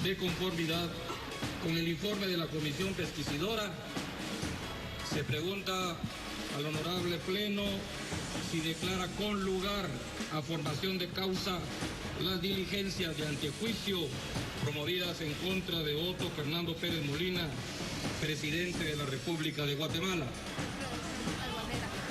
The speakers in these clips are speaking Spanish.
de conformidad con el informe de la Comisión Pesquisidora, se pregunta al honorable Pleno si declara con lugar a formación de causa las diligencias de antejuicio promovidas en contra de Otto Fernando Pérez Molina, presidente de la República de Guatemala.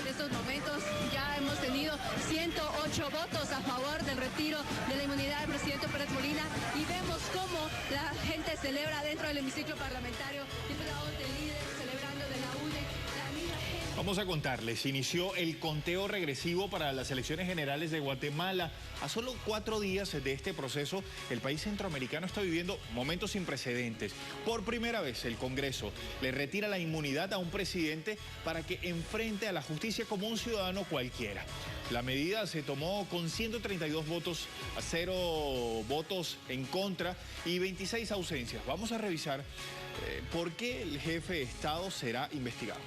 En estos momentos ya hemos tenido 108 votos a favor del retiro de la inmunidad del presidente Pérez Molina y vemos cómo la gente celebra dentro del hemiciclo parlamentario, diputados del líder celebrando de la UNE. Vamos a contarles, inició el conteo regresivo para las elecciones generales de Guatemala. A solo 4 días de este proceso, el país centroamericano está viviendo momentos sin precedentes. Por primera vez, el Congreso le retira la inmunidad a un presidente para que enfrente a la justicia como un ciudadano cualquiera. La medida se tomó con 132 votos a 0 votos en contra y 26 ausencias. Vamos a revisar por qué el jefe de Estado será investigado.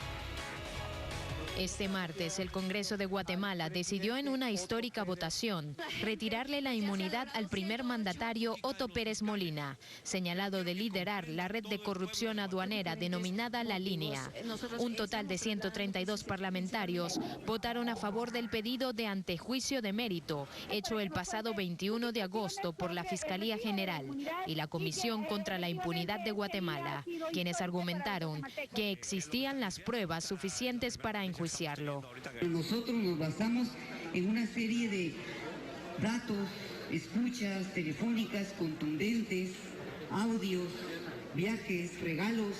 Este martes, el Congreso de Guatemala decidió en una histórica votación retirarle la inmunidad al primer mandatario Otto Pérez Molina, señalado de liderar la red de corrupción aduanera denominada La Línea. Un total de 132 parlamentarios votaron a favor del pedido de antejuicio de mérito hecho el pasado 21 de agosto por la Fiscalía General y la Comisión contra la Impunidad de Guatemala, quienes argumentaron que existían las pruebas suficientes para enjuiciarlo. Nosotros nos basamos en una serie de datos, escuchas telefónicas contundentes, audios, viajes, regalos,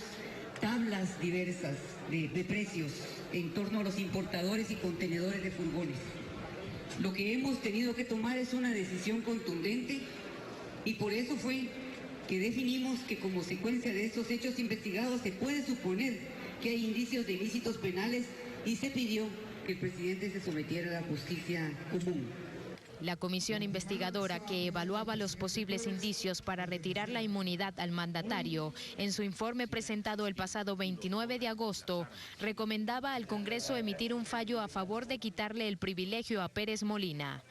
tablas diversas de precios en torno a los importadores y contenedores de furgones. Lo que hemos tenido que tomar es una decisión contundente y por eso fue que definimos que como secuencia de estos hechos investigados se puede suponer que hay indicios de ilícitos penales y se pidió que el presidente se sometiera a la justicia común. La comisión investigadora que evaluaba los posibles indicios para retirar la inmunidad al mandatario, en su informe presentado el pasado 29 de agosto, recomendaba al Congreso emitir un fallo a favor de quitarle el privilegio a Pérez Molina.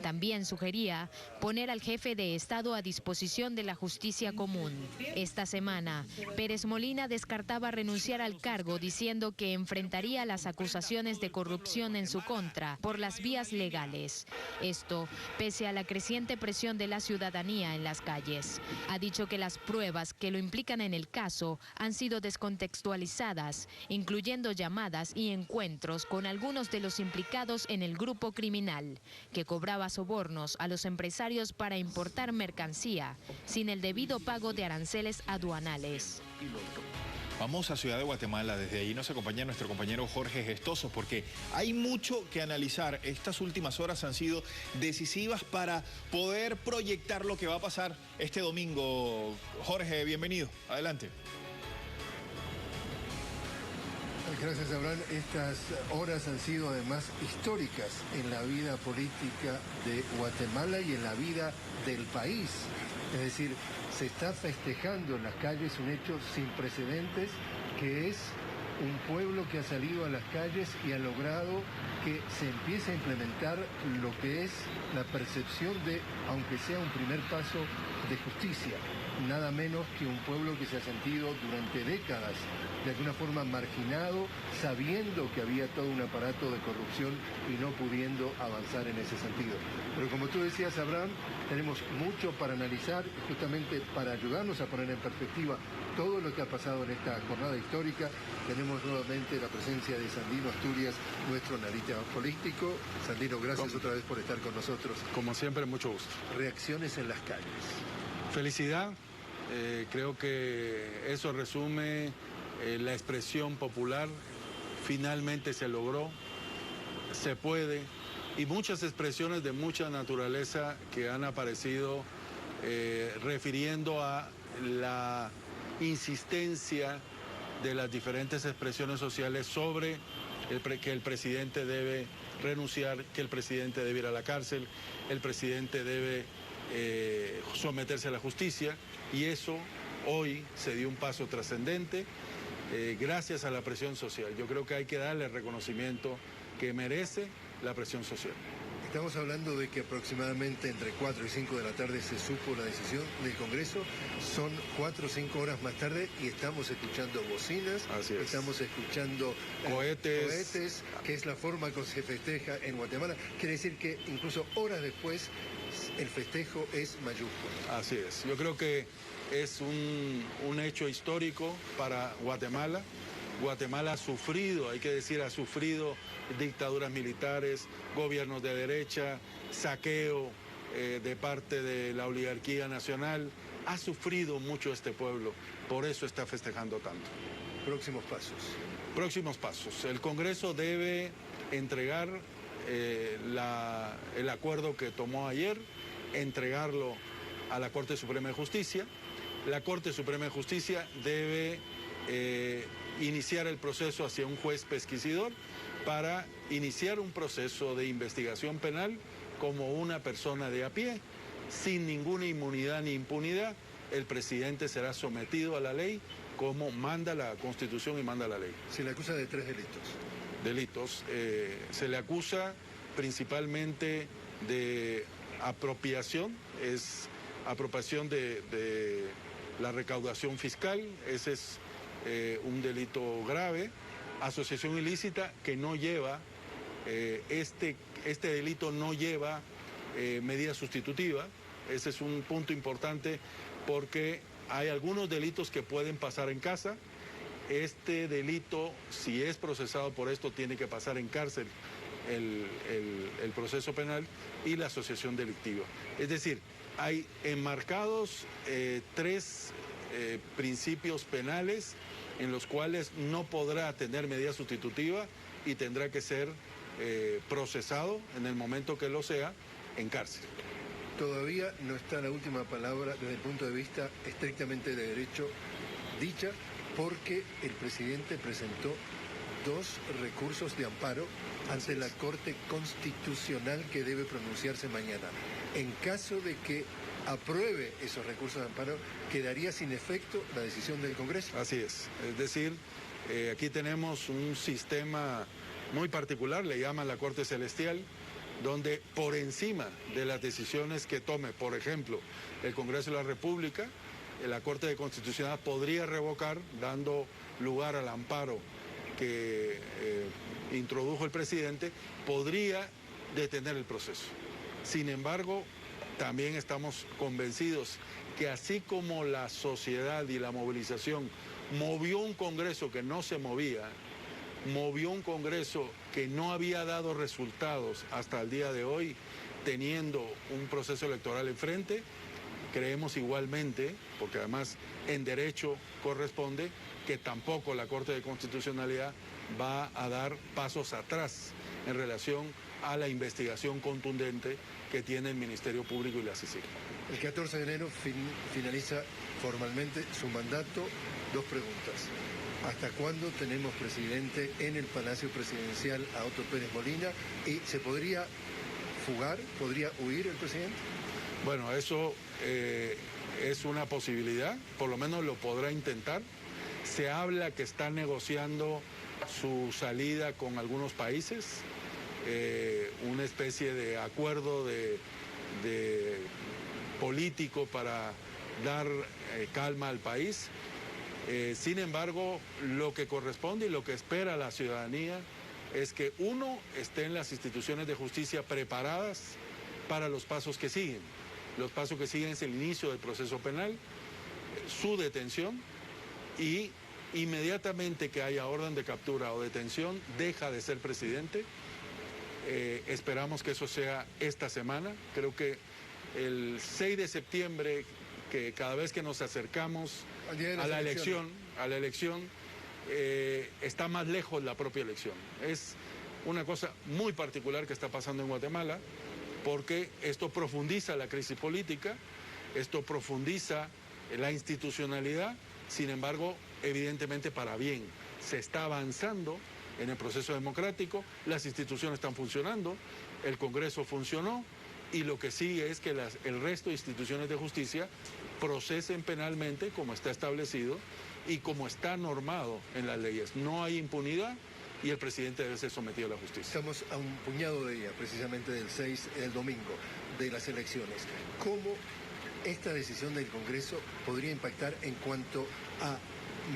También sugería poner al jefe de Estado a disposición de la justicia común. Esta semana, Pérez Molina descartaba renunciar al cargo diciendo que enfrentaría las acusaciones de corrupción en su contra por las vías legales. Esto pese a la creciente presión de la ciudadanía en las calles. Ha dicho que las pruebas que lo implican en el caso han sido descontextualizadas, incluyendo llamadas y encuentros con algunos de los implicados en el grupo criminal, que cobraba sobornos a los empresarios para importar mercancía, sin el debido pago de aranceles aduanales. Vamos a Ciudad de Guatemala, desde ahí nos acompaña nuestro compañero Jorge Gestoso, porque hay mucho que analizar. Estas últimas horas han sido decisivas para poder proyectar lo que va a pasar este domingo. Jorge, bienvenido, adelante. Gracias, Abraham. Estas horas han sido además históricas en la vida política de Guatemala y en la vida del país. Es decir, se está festejando en las calles un hecho sin precedentes, que es un pueblo que ha salido a las calles y ha logrado que se empiece a implementar lo que es la percepción de, aunque sea un primer paso, de justicia. Nada menos que un pueblo que se ha sentido durante décadas de alguna forma marginado, sabiendo que había todo un aparato de corrupción y no pudiendo avanzar en ese sentido. Pero como tú decías, Abraham, tenemos mucho para analizar, justamente para ayudarnos a poner en perspectiva todo lo que ha pasado en esta jornada histórica. Tenemos nuevamente la presencia de Sandino Asturias, nuestro analista político. Sandino, gracias otra vez por estar con nosotros. Como siempre, mucho gusto. Reacciones en las calles. Felicidad. Creo que eso resume la expresión popular. Finalmente se logró, se puede, y muchas expresiones de mucha naturaleza que han aparecido refiriendo a la insistencia de las diferentes expresiones sociales sobre que el presidente debe renunciar, que el presidente debe ir a la cárcel, el presidente debe someterse a la justicia, y eso hoy se dio un paso trascendente gracias a la presión social. Yo creo que hay que darle el reconocimiento que merece la presión social. Estamos hablando de que aproximadamente entre 4 y 5 de la tarde se supo la decisión del Congreso. Son 4 o 5 horas más tarde y estamos escuchando bocinas, estamos escuchando cohetes, que es la forma que se festeja en Guatemala. Quiere decir que incluso horas después el festejo es mayúsculo. Así es. Yo creo que es un hecho histórico para Guatemala. Guatemala ha sufrido, hay que decir, ha sufrido dictaduras militares, gobiernos de derecha, saqueo de parte de la oligarquía nacional. Ha sufrido mucho este pueblo, por eso está festejando tanto. Próximos pasos. Próximos pasos. El Congreso debe entregar el acuerdo que tomó ayer, entregarlo a la Corte Suprema de Justicia. La Corte Suprema de Justicia debe iniciar el proceso hacia un juez pesquisidor para iniciar un proceso de investigación penal como una persona de a pie, sin ninguna inmunidad ni impunidad. El presidente será sometido a la ley como manda la Constitución y manda la ley. Se le acusa de 3 delitos. Se le acusa principalmente de apropiación, es apropiación de la recaudación fiscal, ese es un delito grave. Asociación ilícita que no lleva, este delito no lleva medida sustitutiva. Ese es un punto importante porque hay algunos delitos que pueden pasar en casa. Este delito, si es procesado por esto, tiene que pasar en cárcel el proceso penal y la asociación delictiva. Es decir, hay enmarcados 3 principios penales en los cuales no podrá tener medida sustitutiva y tendrá que ser procesado en el momento que lo sea en cárcel. Todavía no está la última palabra desde el punto de vista estrictamente de derecho dicha, porque el presidente presentó 2 recursos de amparo ante la Corte Constitucional que debe pronunciarse mañana. En caso de que apruebe esos recursos de amparo, quedaría sin efecto la decisión del Congreso. Así es decir, aquí tenemos un sistema muy particular, le llaman la Corte Celestial, donde por encima de las decisiones que tome, por ejemplo, el Congreso de la República, la Corte de Constitucional podría revocar, dando lugar al amparo que introdujo el presidente, podría detener el proceso. Sin embargo, también estamos convencidos que así como la sociedad y la movilización movió un Congreso que no se movía, movió un Congreso que no había dado resultados hasta el día de hoy, teniendo un proceso electoral enfrente, creemos igualmente, porque además en derecho corresponde, que tampoco la Corte de Constitucionalidad va a dar pasos atrás en relación a la investigación contundente que tiene el Ministerio Público y la CICIG. El 14 de enero finaliza formalmente su mandato. 2 preguntas. ¿Hasta cuándo tenemos presidente en el Palacio Presidencial a Otto Pérez Molina? ¿Y se podría fugar, podría huir el presidente? Bueno, eso es una posibilidad, por lo menos lo podrá intentar. Se habla que está negociando su salida con algunos países, una especie de acuerdo de político para dar calma al país. Sin embargo, lo que corresponde y lo que espera la ciudadanía es que uno, estén las instituciones de justicia preparadas para los pasos que siguen. Los pasos que siguen es el inicio del proceso penal, su detención y inmediatamente que haya orden de captura o detención, deja de ser presidente. Esperamos que eso sea esta semana. Creo que el 6 de septiembre, que cada vez que nos acercamos a la elección, está más lejos la propia elección. Es una cosa muy particular que está pasando en Guatemala, porque esto profundiza la crisis política, esto profundiza la institucionalidad, sin embargo, evidentemente para bien. Se está avanzando en el proceso democrático, las instituciones están funcionando, el Congreso funcionó, y lo que sigue es que el resto de instituciones de justicia procesen penalmente como está establecido y como está normado en las leyes. No hay impunidad, y el presidente debe ser sometido a la justicia. Estamos a un puñado de días, precisamente del 6, el domingo, de las elecciones. ¿Cómo esta decisión del Congreso podría impactar en cuanto a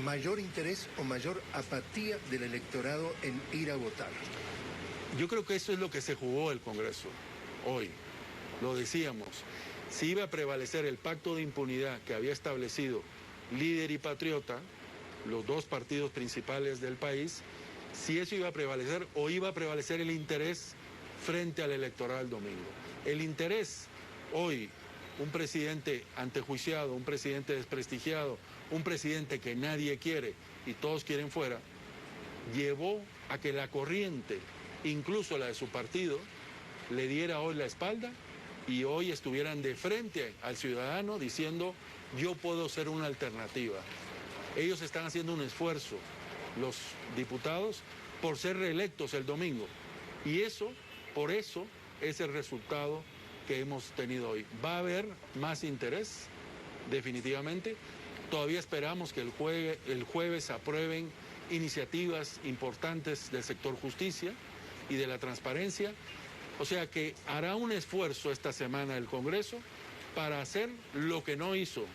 mayor interés o mayor apatía del electorado en ir a votar? Yo creo que eso es lo que se jugó el Congreso hoy. Lo decíamos, si iba a prevalecer el pacto de impunidad que había establecido Líder y Patriota, los dos partidos principales del país, si eso iba a prevalecer o iba a prevalecer el interés frente al electorado del domingo. El interés hoy, un presidente antejuiciado, un presidente desprestigiado, un presidente que nadie quiere y todos quieren fuera, llevó a que la corriente, incluso la de su partido, le diera hoy la espalda y hoy estuvieran de frente al ciudadano diciendo: yo puedo ser una alternativa. Ellos están haciendo un esfuerzo, los diputados, por ser reelectos el domingo. Y eso, por eso, es el resultado que hemos tenido hoy. Va a haber más interés, definitivamente. Todavía esperamos que el jueves aprueben iniciativas importantes del sector justicia y de la transparencia. O sea que hará un esfuerzo esta semana el Congreso para hacer lo que no hizo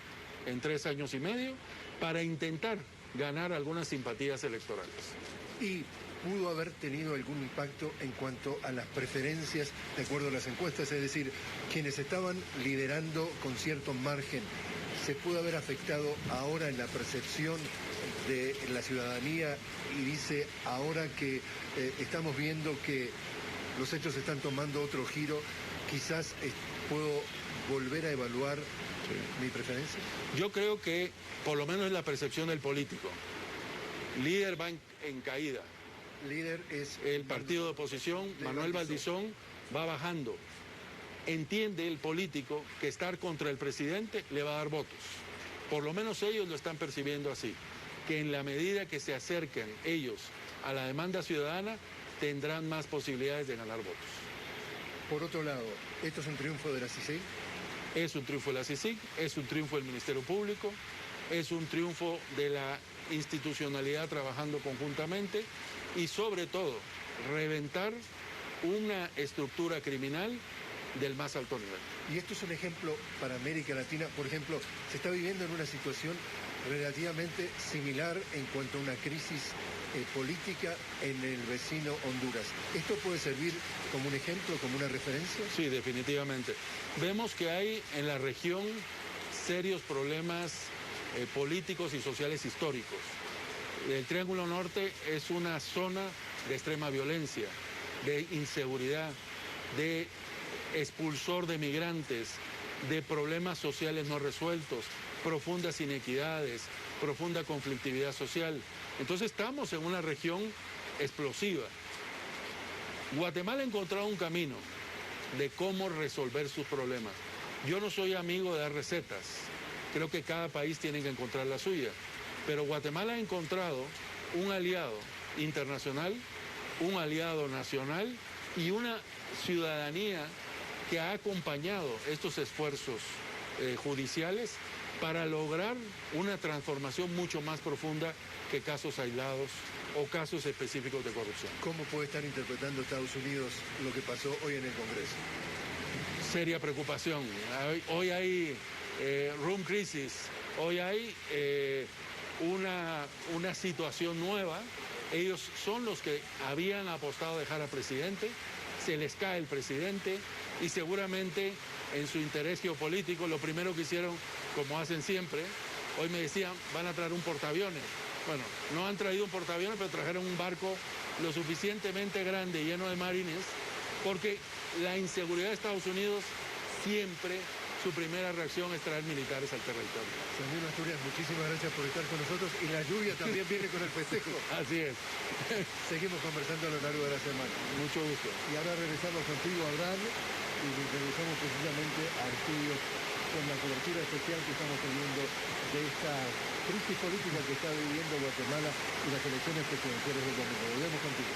en 3 años y medio, para intentar ganar algunas simpatías electorales. ¿Y pudo haber tenido algún impacto en cuanto a las preferencias de acuerdo a las encuestas? Es decir, quienes estaban liderando con cierto margen, ¿se pudo haber afectado ahora en la percepción de la ciudadanía? Y dice, ahora que estamos viendo que los hechos están tomando otro giro, quizás puedo volver a evaluar mi preferencia. Yo creo que, por lo menos en la percepción del político, Líder va en caída. Líder es el partido de oposición, Manuel Valdizón, va bajando. Entiende el político que estar contra el presidente le va a dar votos. Por lo menos ellos lo están percibiendo así, que en la medida que se acerquen ellos a la demanda ciudadana, tendrán más posibilidades de ganar votos. Por otro lado, ¿esto es un triunfo de la CICIG? Es un triunfo de la CICIG, es un triunfo del Ministerio Público, es un triunfo de la institucionalidad trabajando conjuntamente y sobre todo reventar una estructura criminal del más alto nivel. Y esto es un ejemplo para América Latina. Por ejemplo, se está viviendo en una situación relativamente similar en cuanto a una crisis política en el vecino Honduras. ¿Esto puede servir como un ejemplo, como una referencia? Sí, definitivamente. Vemos que hay en la región serios problemas políticos y sociales históricos. El Triángulo Norte es una zona de extrema violencia, de inseguridad, de expulsor de migrantes, de problemas sociales no resueltos, profundas inequidades, profunda conflictividad social. Entonces estamos en una región explosiva. Guatemala ha encontrado un camino de cómo resolver sus problemas. Yo no soy amigo de dar recetas, creo que cada país tiene que encontrar la suya, pero Guatemala ha encontrado un aliado internacional, un aliado nacional y una ciudadanía que ha acompañado estos esfuerzos judiciales para lograr una transformación mucho más profunda que casos aislados o casos específicos de corrupción. ¿Cómo puede estar interpretando Estados Unidos lo que pasó hoy en el Congreso? Seria preocupación. Hoy hay room crisis, hoy hay una situación nueva. Ellos son los que habían apostado a dejar al presidente, se les cae el presidente y seguramente en su interés geopolítico lo primero que hicieron, como hacen siempre, hoy me decían, van a traer un portaaviones. Bueno, no han traído un portaaviones, pero trajeron un barco lo suficientemente grande, lleno de marines, porque la inseguridad de Estados Unidos siempre su primera reacción es traer militares al territorio. Señor Asturias, muchísimas gracias por estar con nosotros y la lluvia también viene con el festejo. Así es. Seguimos conversando a lo largo de la semana. Mucho gusto. Y ahora regresamos contigo, Abraham, y regresamos precisamente a estudios con la cobertura especial que estamos teniendo de esta crisis política que está viviendo Guatemala y las elecciones presidenciales del domingo. Volvemos contigo.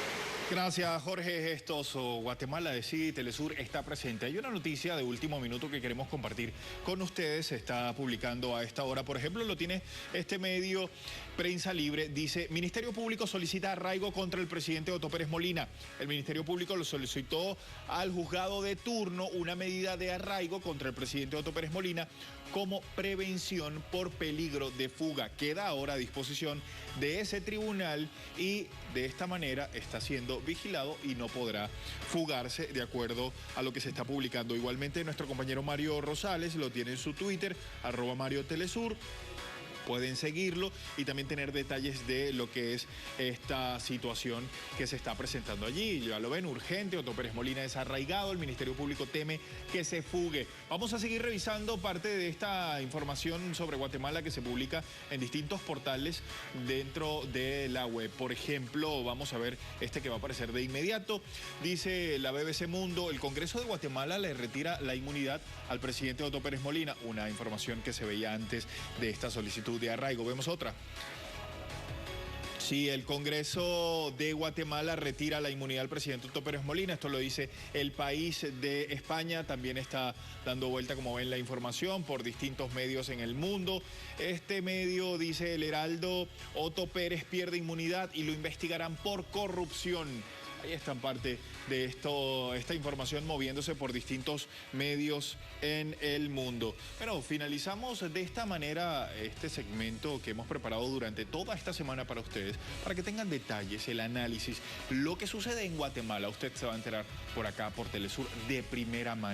Gracias, Jorge Gestoso. Guatemala decide y Telesur está presente. Hay una noticia de último minuto que queremos compartir con ustedes. Se está publicando a esta hora. Por ejemplo, lo tiene este medio Prensa Libre. Dice, Ministerio Público solicita arraigo contra el presidente Otto Pérez Molina. El Ministerio Público lo solicitó al juzgado de turno una medida de arraigo contra el presidente Otto Pérez Molina como prevención por peligro de fuga. Queda ahora a disposición de ese tribunal y de esta manera está siendo vigilado y no podrá fugarse de acuerdo a lo que se está publicando. Igualmente nuestro compañero Mario Rosales lo tiene en su Twitter, @MarioTelesur. Pueden seguirlo y también tener detalles de lo que es esta situación que se está presentando allí. Ya lo ven, urgente, Otto Pérez Molina es arraigado, el Ministerio Público teme que se fugue. Vamos a seguir revisando parte de esta información sobre Guatemala que se publica en distintos portales dentro de la web. Por ejemplo, vamos a ver este que va a aparecer de inmediato. Dice la BBC Mundo, el Congreso de Guatemala le retira la inmunidad al presidente Otto Pérez Molina. Una información que se veía antes de esta solicitud de arraigo. Vemos otra. Sí, el Congreso de Guatemala retira la inmunidad al presidente Otto Pérez Molina. Esto lo dice El País de España. También está dando vuelta, como ven, la información por distintos medios en el mundo. Este medio dice El Heraldo, Otto Pérez pierde inmunidad y lo investigarán por corrupción. Ahí está parte de esta información moviéndose por distintos medios en el mundo. Pero finalizamos de esta manera este segmento que hemos preparado durante toda esta semana para ustedes, para que tengan detalles, el análisis, lo que sucede en Guatemala. Usted se va a enterar por acá, por Telesur, de primera mano.